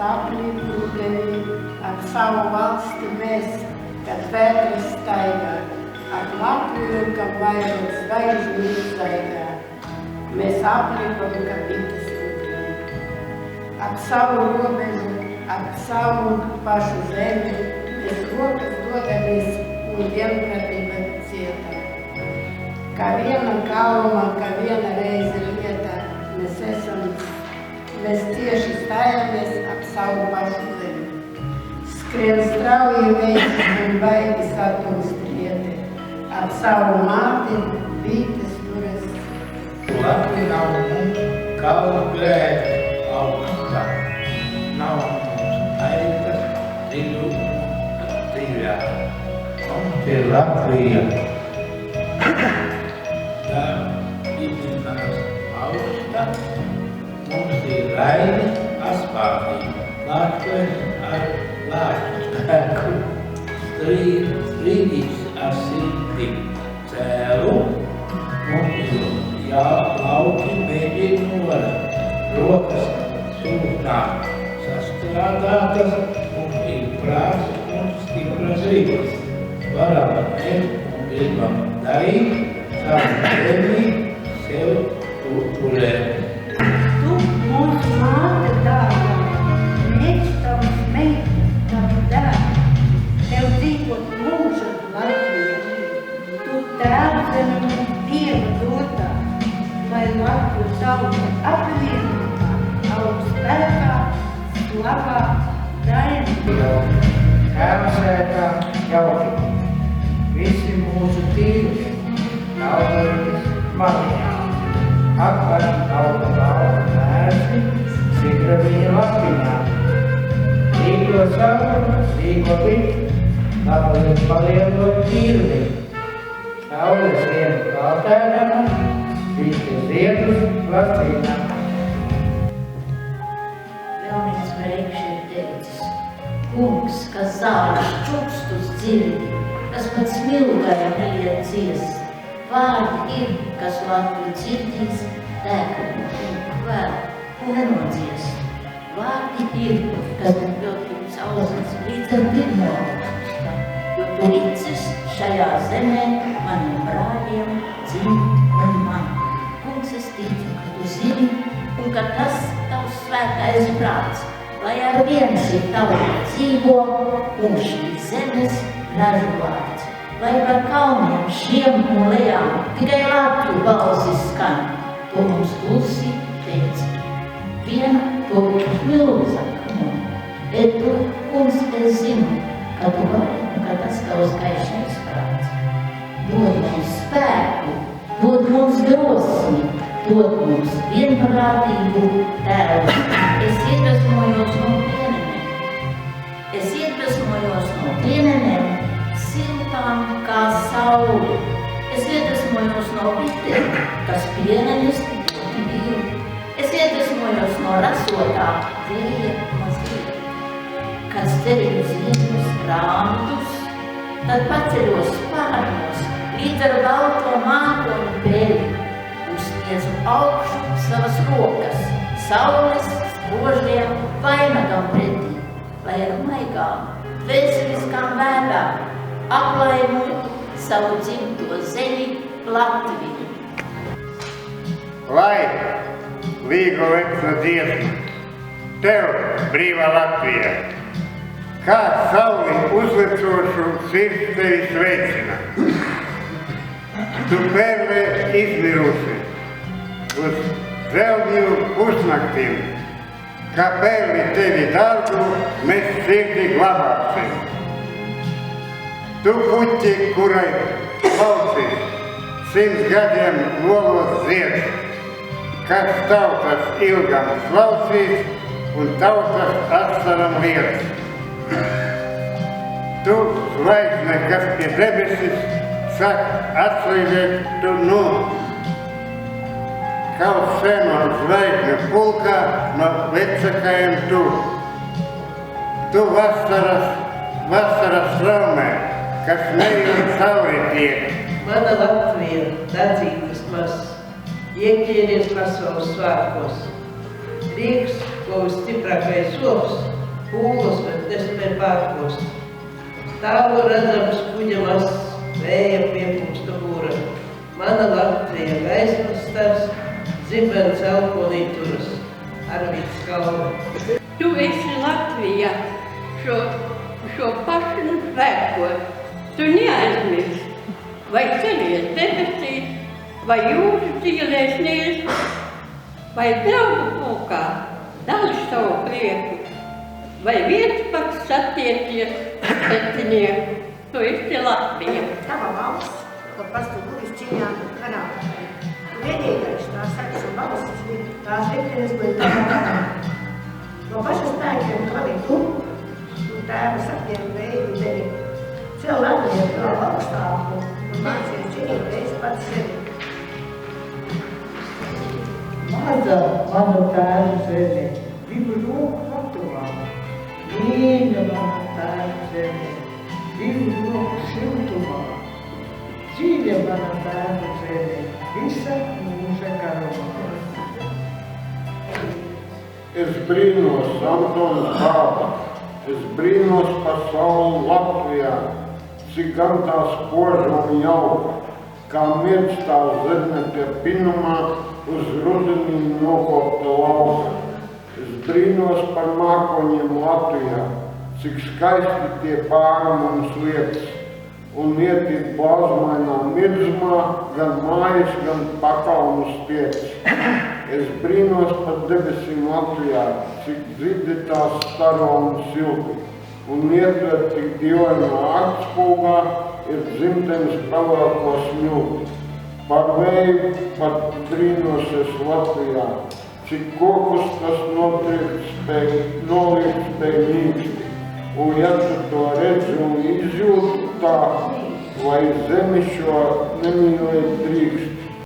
aplīku tevi, ar savu valsti mēs, kad vētras staigā, ar Latviju, ka vairāk zvaigžņu izstaigā. Mēs aplīkam, ka bites gudrī. Ar savu robežu, ar savu pašu zemi, mēs rokas dodamies un vienprātība cietā. Kā viena kalma, kā viena reize lieta, mēs tieši stājamies ap savu pašu zemi. Skrien strauji veidi un baigi satūst rieti, ap savu māti bītes turas. Latvija nav mums kalnu grēta augstā, nav mums aitas, dziļu un dziļā. Mums ir Latvija. Tā izcinās augsta, mums ir raidi paspārnība, Latvijas ar lāču spēku, strīdīs ar sirdi cēlu, mums ir lauki mēģi nora, rokas sūtnā sastrādātas, mums ir prāts un stipras rītas. Varam mēs un gribam darīt, savu zemi sev turēt. Tu mūsu māte dārgā, mēs tavs meita, tavu dārgu, tev dzīvot mūža Latvija. Tu tēvzemi mums Dieva dotā, lai Latviju tauta apvienotā, augstspēkā, slavā, dainā. Kēmsētā jauki, visi mūsu tīri, naudīgas malijā. Akvaram tauta lauka mērķi, sigrabīja Latviņā. Rīko savu, rīko bitu, labaliet palielot tīrli. Saules vienu kaltēnama, bites ziedus Latvīnam. Ļaunīgs Breikš ir teicis, kungs, kas zāles čukstus dzirdi, kas pat smilgai neliet ciest. Vārdi ir, kas Latviju dzirdīs, dēkumu un vēl un nenodziest. Vārdi ir, kas veltības ausis līdz ar pirmo augstu, jo tu licis šajā zemē maniem brāļiem dzimt un man. Kungs, es ticu, ka tu zini un ka tas tavs svētais prāts, lai ar vienu šī tauta dzīvo un šī zemes ražu vārds. Lai par kalniem, šiem un lejām tikai Latviju balsis skan, to mums klusi teici. Viena to milza, bet tu, kungs, es zinu, ka tu vari un ka tas tavs gaišais prāts. Dod mums spēku, dod mums drosmi, dod mums vienprātību, Tēvs. Es iedvesmojos no pienenēm, siltām kā saule. Es iedvesmojos no bitēm, kas pienenes ļoti vīru. Es iedvesmojos no rasotā vēja mazliet. Kad steļu ziedus grāmatus, tad paceļos spārnos līdz ar balto mākoņu pēļu. Uzsniedzu augšu savas rokas, saules spožiem vainagam pretī, lai ar maigām, dvēseliskām vēdām aplaimot savu dzimto zemi Latviju. Lai līgo vecna dziesma, tev, brīvā Latvija, kā sauli uzlecošu sirds tevi sveicina. Tu perle izmirusi uz zelvju pusnaktīm, kā perli tevi dārgu mēs sirdi glabāsim. Tu puķi, kurai klausis 100 gadiem lolos zied, kas tautas ilgam klausīs un tautas asaram liet. Tu zvaigzne, kas pie debesis, saka atslīdēt tu nu. Kaut seno zvaigzne pulkā no vecākajiem tu. Tu vasaras straumē, kas nejūt cauri tiek. Mana Latvija, dadzītas mazs, iekļieties pasaules svārkos. Rīks, ko stiprākais sops, pūles, bet nespēja pārkost. Tālu redzams kuģa mazs, vēja piepūsta būra. Mana Latvija gaismas stars, zibens elponī turas, Arvīts Kalve. Tu esi Latvija, šo pašu svētko. Tu neaizmirsti, vai celies debesīs, vai jūsu dzīvēs nies, vai draugu pulkā dali savu prieku, vai viens pats satiecies pēcinieku. Tu esi Latvija. Tava valsts, ko pastu guvis cīņā karā. Vienīgais tās saks un valstis ir tās liktenes, ko ir tava karā. No paša spēkiem tu arī tu, un tēva sapņiem veidu tevi. Ceļ Latviju vēl augstāku un mācies cīnīties pats sevi. Maza manu tēvu zeme, divu roku platumā. Mīļa manu tēvu zeme, divu roku siltumā. Dzīve mana tēvu zeme, visa mūža garumā. Es brīnos Antona bāba, es brīnos pasauli Latvijā, cik gan tā spoža un jauka, kā mirdz tā zeme pie pinumā uz rudenī nokopta lauka. Es brīnos par mākoņiem Latvijā, cik skaisti tie pāri mums liekas, un iet blāzmainā mirdzumā gan mājas, gan pakalnus tiecas. Es brīnos par debesīm Latvijā, cik dzirdi tās staro un silti, un ietver tik dievainā aktspulgā ir dzimtenes pavēlko smilti. Par vēju pat brīnos es Latvijā, cik kokus tas noliek spēj mīksti. Un ja tu to redzi un izjūti tā, vai zemi šo nemīlēt drīkst.